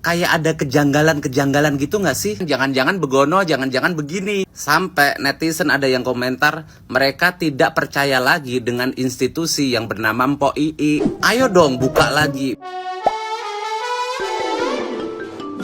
kayak ada kejanggalan-kejanggalan gitu nggak sih? Jangan-jangan begono, jangan-jangan begini. Sampai netizen ada yang komentar, mereka tidak percaya lagi dengan institusi yang bernama Mpok Ii. Ayo dong buka lagi.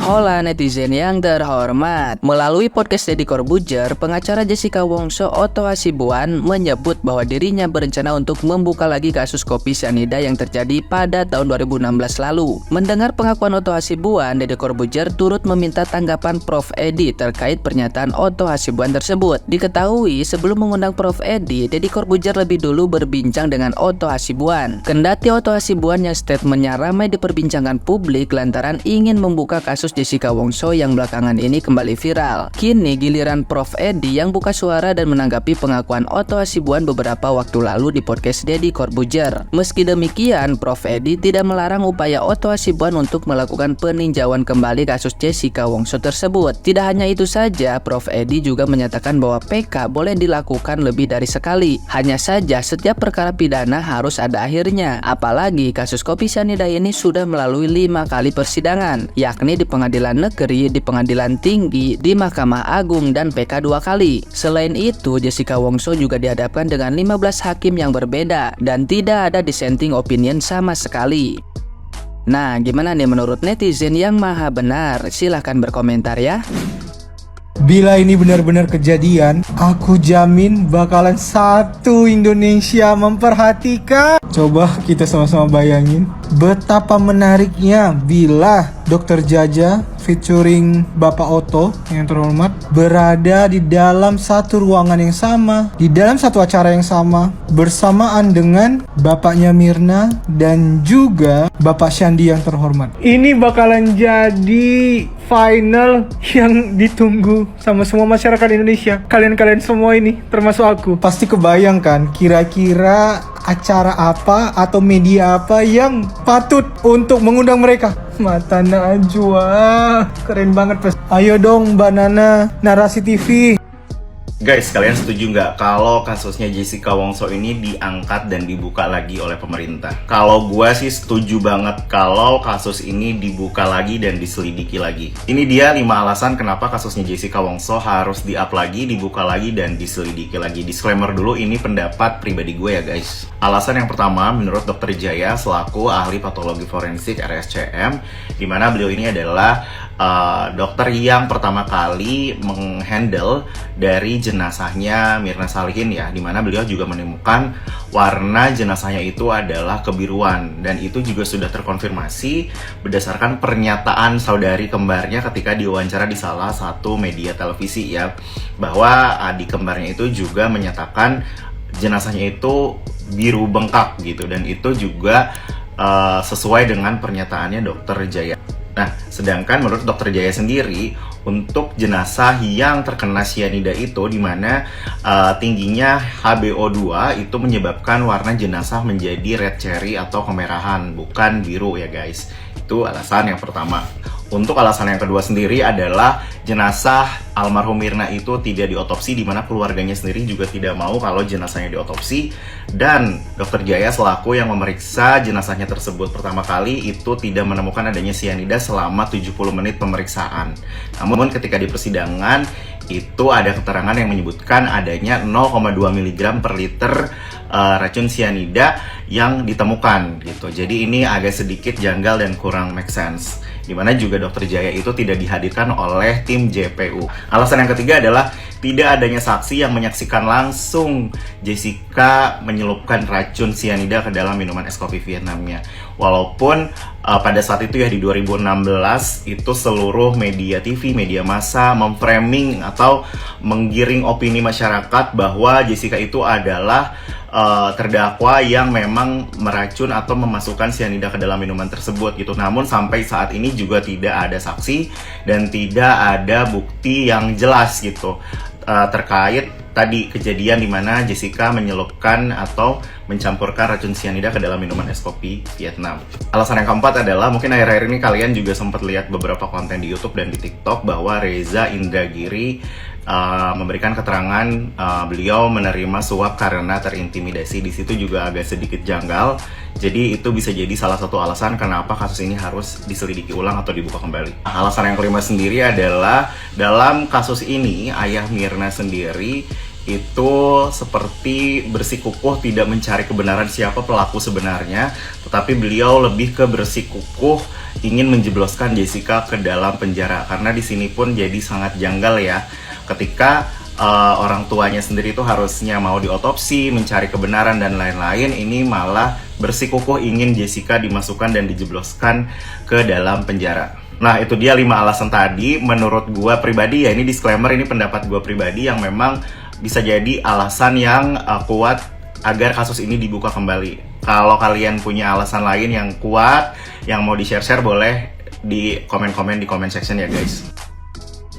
Hola netizen yang terhormat. Melalui podcast Deddy Corbuzier, pengacara Jessica Wongso Otto Hasibuan menyebut bahwa dirinya berencana untuk membuka lagi kasus kopi cyanida yang terjadi pada tahun 2016 lalu. Mendengar pengakuan Otto Hasibuan, Deddy Corbuzier turut meminta tanggapan Prof Edi terkait pernyataan Otto Hasibuan tersebut. Diketahui sebelum mengundang Prof Edi, Deddy Corbuzier lebih dulu berbincang dengan Otto Hasibuan. Kendati Otto Hasibuan yang statementnya ramai diperbincangkan publik lantaran ingin membuka kasus Jessica Wongso yang belakangan ini kembali viral. Kini giliran Prof Edi yang buka suara dan menanggapi pengakuan Otto Hasibuan beberapa waktu lalu di podcast Deddy Corbuzier. Meski demikian, Prof Edi tidak melarang upaya Otto Hasibuan untuk melakukan peninjauan kembali kasus Jessica Wongso tersebut. Tidak hanya itu saja, Prof Edi juga menyatakan bahwa PK boleh dilakukan lebih dari sekali. Hanya saja setiap perkara pidana harus ada akhirnya. Apalagi kasus kopi cyanida ini sudah melalui 5 kali persidangan, yakni di Pengadilan Negeri, di Pengadilan Tinggi, di Mahkamah Agung, dan PK 2 kali. Selain itu, Jessica Wongso juga dihadapkan dengan 15 hakim yang berbeda dan tidak ada dissenting opinion sama sekali. Nah, gimana nih menurut netizen yang maha benar? Silahkan berkomentar ya. Bila ini benar-benar kejadian, aku jamin bakalan satu Indonesia memperhatikan. Coba kita sama-sama bayangin betapa menariknya bila Dr. Jaja featuring Bapak Otto yang terhormat berada di dalam satu ruangan yang sama, di dalam satu acara yang sama, bersamaan dengan bapaknya Mirna dan juga Bapak Syandi yang terhormat. Ini bakalan jadi final yang ditunggu sama semua masyarakat Indonesia. Kalian-kalian semua ini, termasuk aku, pasti kebayangkan kira-kira acara apa atau media apa yang patut untuk mengundang mereka. Mata Najwa, keren banget pas. Ayo dong Mbak Nana, Narasi TV. Guys, kalian setuju nggak kalau kasusnya Jessica Wongso ini diangkat dan dibuka lagi oleh pemerintah? Kalau gue sih setuju banget kalau kasus ini dibuka lagi dan diselidiki lagi. Ini dia 5 alasan kenapa kasusnya Jessica Wongso harus di-up lagi, dibuka lagi, dan diselidiki lagi. Disclaimer dulu, ini pendapat pribadi gue ya guys. Alasan yang pertama, menurut Dr. Jaya selaku ahli patologi forensik RSCM, di mana beliau ini adalah dokter yang pertama kali menghandle dari jenazahnya Mirna Salihin ya, dimana beliau juga menemukan warna jenazahnya itu adalah kebiruan, dan itu juga sudah terkonfirmasi berdasarkan pernyataan saudari kembarnya ketika diwawancara di salah satu media televisi ya, bahwa adik kembarnya itu juga menyatakan jenazahnya itu biru bengkak gitu, dan itu juga sesuai dengan pernyataannya Dr. Jaya. Nah, sedangkan menurut Dr. Jaya sendiri, untuk jenazah yang terkena cyanida itu, di mana tingginya HbO2 itu menyebabkan warna jenazah menjadi red cherry atau kemerahan, bukan biru ya guys. Itu alasan yang pertama. Untuk alasan yang kedua sendiri adalah jenazah almarhum Mirna itu tidak diotopsi, di mana keluarganya sendiri juga tidak mau kalau jenazahnya diotopsi, dan Dr. Jaya selaku yang memeriksa jenazahnya tersebut pertama kali itu tidak menemukan adanya cyanida selama 70 menit pemeriksaan. Namun ketika di persidangan itu ada keterangan yang menyebutkan adanya 0,2 mg per liter racun cyanida yang ditemukan gitu. Jadi ini agak sedikit janggal dan kurang make sense, dimana juga Dr. Jaya itu tidak dihadirkan oleh tim JPU. Alasan yang ketiga adalah tidak adanya saksi yang menyaksikan langsung Jessica menyelupkan racun cyanida ke dalam minuman es kopi Vietnamnya. Walaupun pada saat itu ya di 2016 itu seluruh media TV, media massa memframing atau menggiring opini masyarakat bahwa Jessica itu adalah terdakwa yang memang meracun atau memasukkan cyanida ke dalam minuman tersebut gitu. Namun sampai saat ini juga tidak ada saksi dan tidak ada bukti yang jelas gitu terkait tadi kejadian di mana Jessica menyelupkan atau mencampurkan racun cyanida ke dalam minuman es kopi Vietnam. Alasan yang keempat adalah mungkin akhir-akhir ini kalian juga sempat lihat beberapa konten di YouTube dan di TikTok bahwa Reza Indragiri memberikan keterangan beliau menerima suap karena terintimidasi. Di situ juga agak sedikit janggal. Jadi itu bisa jadi salah satu alasan kenapa kasus ini harus diselidiki ulang atau dibuka kembali. Alasan yang kelima sendiri adalah dalam kasus ini ayah Mirna sendiri itu seperti bersikukuh tidak mencari kebenaran siapa pelaku sebenarnya, tetapi beliau lebih ke bersikukuh ingin menjebloskan Jessica ke dalam penjara. Karena di sini pun jadi sangat janggal ya, ketika orang tuanya sendiri itu harusnya mau diotopsi, mencari kebenaran dan lain-lain, ini malah bersikukuh ingin Jessica dimasukkan dan dijebloskan ke dalam penjara. Nah, itu dia 5 alasan tadi. Menurut gua pribadi ya, ini disclaimer, ini pendapat gua pribadi yang memang bisa jadi alasan yang kuat agar kasus ini dibuka kembali. Kalau kalian punya alasan lain yang kuat, yang mau di-share boleh di komen-komen di comment section ya guys.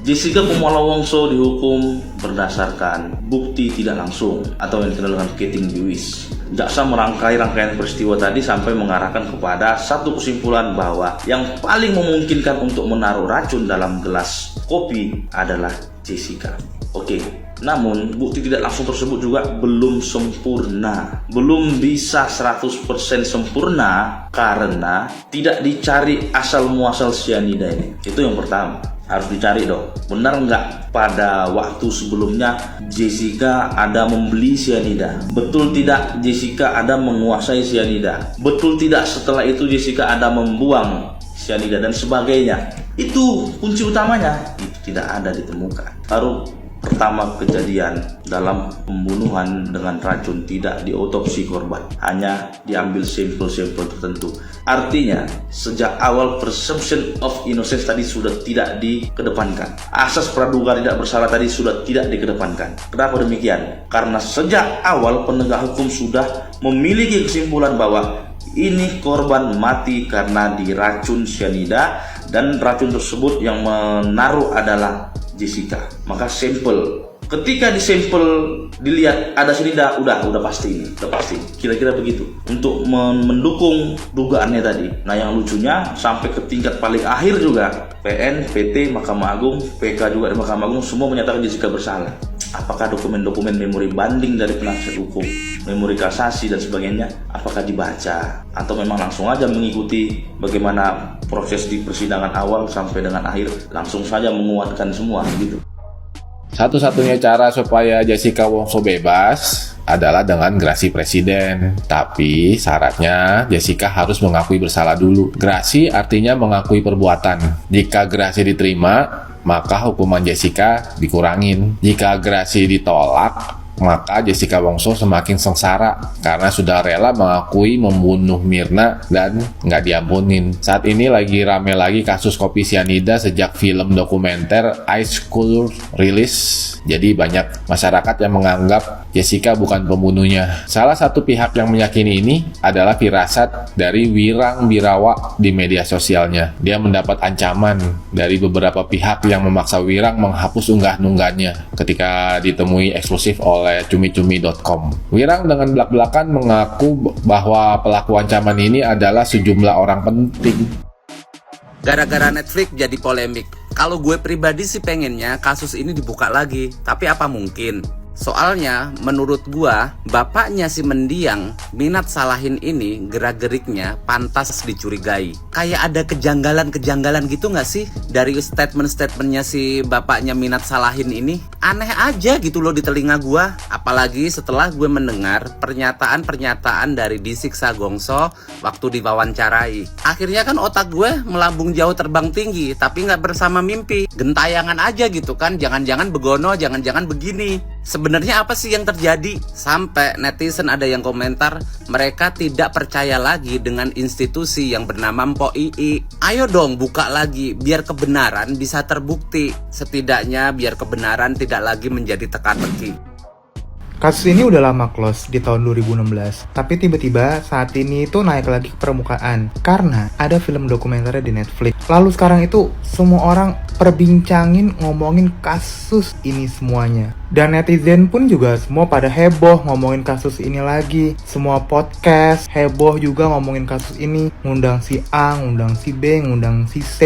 Jessica Kumolo Wongso dihukum berdasarkan bukti tidak langsung atau yang dikenal dengan Keting Lewis. Jaksa merangkai rangkaian peristiwa tadi sampai mengarahkan kepada satu kesimpulan bahwa yang paling memungkinkan untuk menaruh racun dalam gelas kopi adalah Jessica. Oke, namun bukti tidak langsung tersebut juga belum sempurna, belum bisa 100% sempurna karena tidak dicari asal muasal cyanida ini. Itu yang pertama, harus dicari dong, benar nggak pada waktu sebelumnya Jessica ada membeli cyanida, betul tidak Jessica ada menguasai cyanida, betul tidak setelah itu Jessica ada membuang cyanida dan sebagainya. Itu kunci utamanya, itu tidak ada ditemukan. Baru pertama kejadian dalam pembunuhan dengan racun tidak diotopsi korban, hanya diambil sampel-sampel tertentu. Artinya sejak awal presumption of innocence tadi sudah tidak dikedepankan, asas praduga tidak bersalah tadi sudah tidak dikedepankan. Kenapa demikian? Karena sejak awal penegak hukum sudah memiliki kesimpulan bahwa ini korban mati karena diracun cyanida dan racun tersebut yang menaruh adalah Jessica. Maka sampel, ketika di sampel dilihat ada cyanida, udah pasti ini, udah pasti. Kira-kira begitu untuk mendukung dugaannya tadi. Nah, yang lucunya sampai ke tingkat paling akhir juga PN, PT, Mahkamah Agung, PK juga di Mahkamah Agung semua menyatakan Jessica bersalah. Apakah dokumen-dokumen memori banding dari penasihat hukum, memori kasasi dan sebagainya, apakah dibaca atau memang langsung aja mengikuti bagaimana proses di persidangan awal sampai dengan akhir, langsung saja menguatkan semua gitu. Satu-satunya cara supaya Jessica Wongso bebas adalah dengan grasi presiden. Tapi syaratnya Jessica harus mengakui bersalah dulu. Grasi artinya mengakui perbuatan. Jika grasi diterima, maka hukuman Jessica dikurangin. Jika grasi ditolak, maka Jessica Wongso semakin sengsara karena sudah rela mengakui membunuh Mirna dan nggak diampunin. Saat ini lagi rame lagi kasus kopi cyanida sejak film dokumenter Ice Cold rilis. Jadi banyak masyarakat yang menganggap Jessica bukan pembunuhnya. Salah satu pihak yang meyakini ini adalah firasat dari Wirang Birawa di media sosialnya. Dia mendapat ancaman dari beberapa pihak yang memaksa Wirang menghapus unggah-unggahannya ketika ditemui eksklusif oleh cumi-cumi.com. Wirang dengan belak-belakan mengaku bahwa pelaku ancaman ini adalah sejumlah orang penting. Gara-gara Netflix jadi polemik. Kalau gue pribadi sih pengennya kasus ini dibuka lagi, tapi apa mungkin? Soalnya menurut gua bapaknya si mendiang Minat Salahin ini gerak-geriknya pantas dicurigai. Kayak ada kejanggalan-kejanggalan gitu gak sih dari statement-statementnya si bapaknya Minat Salahin ini? Aneh aja gitu loh di telinga gua. Apalagi setelah gue mendengar pernyataan-pernyataan dari Disiksa Gongso waktu diwawancarai. Akhirnya kan otak gue melambung jauh terbang tinggi tapi gak bersama mimpi. Gentayangan aja gitu kan, jangan-jangan begono, jangan-jangan begini. Sebenarnya apa sih yang terjadi? Sampai netizen ada yang komentar mereka tidak percaya lagi dengan institusi yang bernama Mpok Ii. Ayo dong buka lagi biar kebenaran bisa terbukti. Setidaknya biar kebenaran tidak lagi menjadi teka-teki. Kasus ini udah lama close di tahun 2016, tapi tiba-tiba saat ini itu naik lagi ke permukaan karena ada film dokumenternya di Netflix. Lalu sekarang itu semua orang perbincangin ngomongin kasus ini semuanya. Dan netizen pun juga semua pada heboh ngomongin kasus ini lagi. Semua podcast heboh juga ngomongin kasus ini. Ngundang si A, ngundang si B, ngundang si C.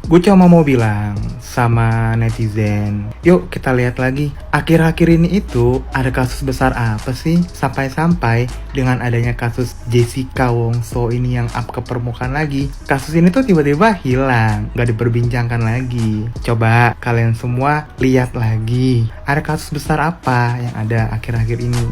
Gue cuma mau bilang, sama netizen. Yuk kita lihat lagi, akhir-akhir ini itu ada kasus besar apa sih sampai-sampai dengan adanya kasus Jessica Wongso ini yang up ke permukaan lagi, kasus ini tuh tiba-tiba hilang, gak diperbincangkan lagi. Coba kalian semua lihat lagi, ada kasus besar apa yang ada akhir-akhir ini.